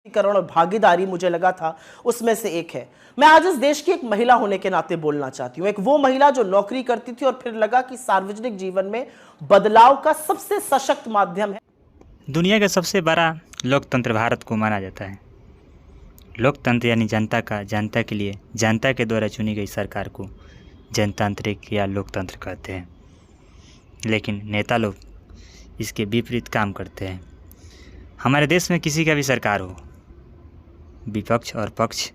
और भागीदारी मुझे लगा था उसमें से एक है। मैं आज इस देश की एक महिला होने के नाते बोलना चाहती हूं, एक वो महिला जो नौकरी करती थी और फिर लगा कि सार्वजनिक जीवन में बदलाव का सबसे सशक्त माध्यम है। दुनिया का सबसे बड़ा लोकतंत्र भारत को माना जाता है। लोकतंत्र यानी जनता का, जनता के लिए, जनता के द्वारा चुनी गई सरकार को जनतांत्रिक या लोकतंत्र कहते हैं। लेकिन नेता लोग इसके विपरीत काम करते हैं। हमारे देश में किसी का भी सरकार हो, विपक्ष और पक्ष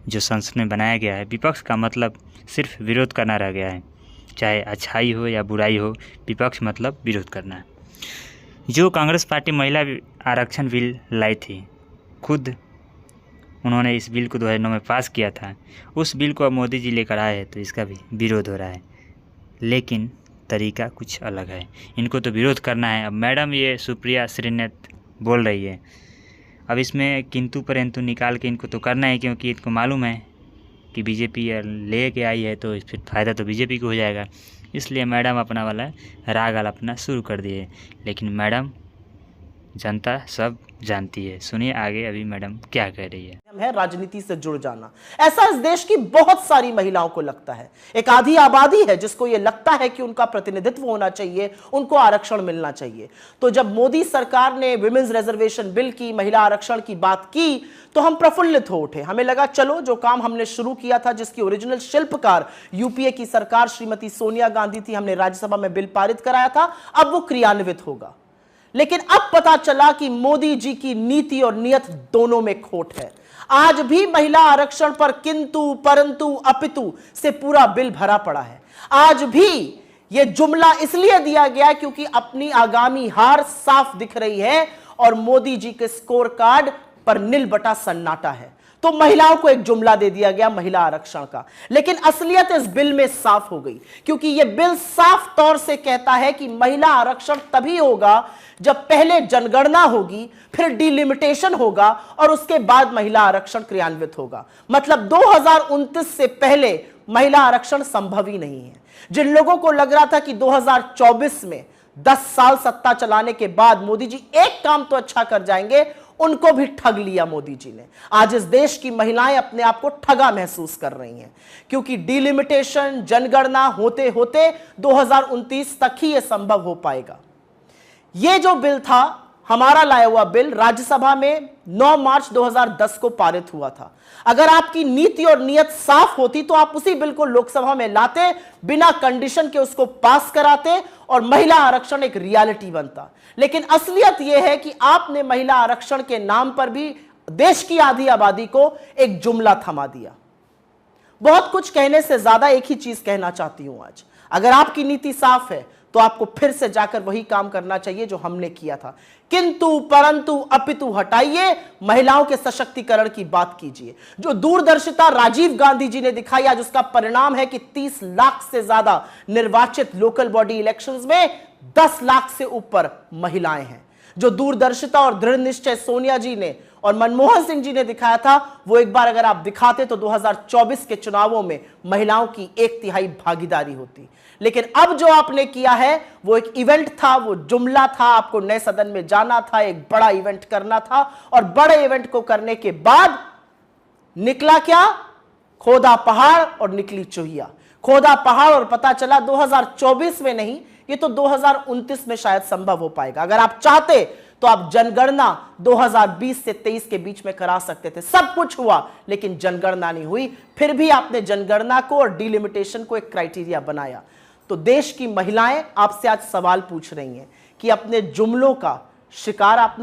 जो संसद में बनाया गया है, विपक्ष का मतलब सिर्फ विरोध करना रह गया है। चाहे अच्छाई हो या बुराई हो, विपक्ष मतलब विरोध करना है। जो कांग्रेस पार्टी महिला आरक्षण बिल लाई थी, खुद उन्होंने इस बिल को 2009 में पास किया था। उस बिल को अब मोदी जी लेकर आए हैं तो इसका भी विरोध हो रहा है, लेकिन तरीका कुछ अलग है। इनको तो विरोध करना है। अब मैडम ये सुप्रिया श्रीनाथ बोल रही है, अब इसमें किंतु परंतु निकाल के इनको तो करना है, क्योंकि इनको मालूम है कि बीजेपी ले के आई है तो फिर फ़ायदा तो बीजेपी को हो जाएगा। इसलिए मैडम अपना वाला राग अपना शुरू कर दिए। लेकिन मैडम जनता सब जानती है। सुनिए आगे अभी मैडम क्या कह रही है। राजनीति से जुड़ जाना, ऐसा इस देश की बहुत सारी महिलाओं को लगता है। एक आधी आबादी है जिसको यह लगता है कि उनका प्रतिनिधित्व होना चाहिए, उनको आरक्षण मिलना चाहिए। तो जब मोदी सरकार ने विमेंस रिजर्वेशन बिल की, महिला आरक्षण की बात की, तो हम प्रफुल्लित हो उठे। हमें लगा चलो जो काम हमने शुरू किया था, जिसकी ओरिजिनल शिल्पकार यूपीए की सरकार श्रीमती सोनिया गांधी थी, हमने राज्यसभा में बिल पारित कराया था, अब वो क्रियान्वित होगा। लेकिन अब पता चला कि मोदी जी की नीति और नियत दोनों में खोट है। आज भी महिला आरक्षण पर किंतु परंतु अपितु से पूरा बिल भरा पड़ा है। आज भी यह जुमला इसलिए दिया गया क्योंकि अपनी आगामी हार साफ दिख रही है और मोदी जी के स्कोर कार्ड पर नील बटा सन्नाटा है। तो महिलाओं को एक जुमला दे दिया गया महिला आरक्षण का। लेकिन असलियत इस बिल में साफ हो गई, क्योंकि यह बिल साफ तौर से कहता है कि महिला आरक्षण तभी होगा जब पहले जनगणना होगी, फिर डिलिमिटेशन होगा और उसके बाद महिला आरक्षण क्रियान्वित होगा। मतलब 2029 से पहले महिला आरक्षण संभव ही नहीं है। जिन लोगों को लग रहा था कि 2024 में 10 साल सत्ता चलाने के बाद मोदी जी एक काम तो अच्छा कर जाएंगे, उनको भी ठग लिया मोदी जी ने। आज इस देश की महिलाएं अपने आप को ठगा महसूस कर रही हैं, क्योंकि डिलिमिटेशन, जनगणना होते होते 2029 तक ही यह संभव हो पाएगा। यह जो बिल था, हमारा लाया हुआ बिल, राज्यसभा में 9 मार्च 2010 को पारित हुआ था। अगर आपकी नीति और नियत साफ होती तो आप उसी बिल को लोकसभा में लाते, बिना कंडीशन के उसको पास कराते और महिला आरक्षण एक रियलिटी बनता। लेकिन असलियत यह है कि आपने महिला आरक्षण के नाम पर भी देश की आधी आबादी को एक जुमला थमा दिया। बहुत कुछ कहने से ज्यादा एक ही चीज कहना चाहती हूं आज। अगर आपकी नीति साफ है तो आपको फिर से जाकर वही काम करना चाहिए जो हमने किया था। किंतु परंतु अपितु हटाइए, महिलाओं के सशक्तिकरण की बात कीजिए। जो दूरदर्शिता राजीव गांधी जी ने दिखाई, आज उसका परिणाम है कि 30 लाख से ज्यादा निर्वाचित लोकल बॉडी इलेक्शंस में 10 लाख से ऊपर महिलाएं हैं। जो दूरदर्शिता और दृढ़ निश्चय सोनिया जी ने और मनमोहन सिंह जी ने दिखाया था, वो एक बार अगर आप दिखाते तो 2024 के चुनावों में महिलाओं की 1/3 भागीदारी होती। लेकिन अब जो आपने किया है वो एक इवेंट था, वो जुमला था। आपको नए सदन में जाना था, एक बड़ा इवेंट करना था, और बड़े इवेंट को करने के बाद निकला क्या? खोदा पहाड़ और निकली चूहिया। खोदा पहाड़ और पता चला 2024 में नहीं, ये तो 2029 में शायद संभव हो पाएगा। अगर आप चाहते तो आप जनगणना 2020 से 23 के बीच में करा सकते थे। सब कुछ हुआ लेकिन जनगणना नहीं हुई। फिर भी आपने जनगणना को और डिलिमिटेशन को एक क्राइटेरिया बनाया। तो देश की महिलाएं आपसे आज सवाल पूछ रही हैं कि अपने जुमलों का शिकार आपने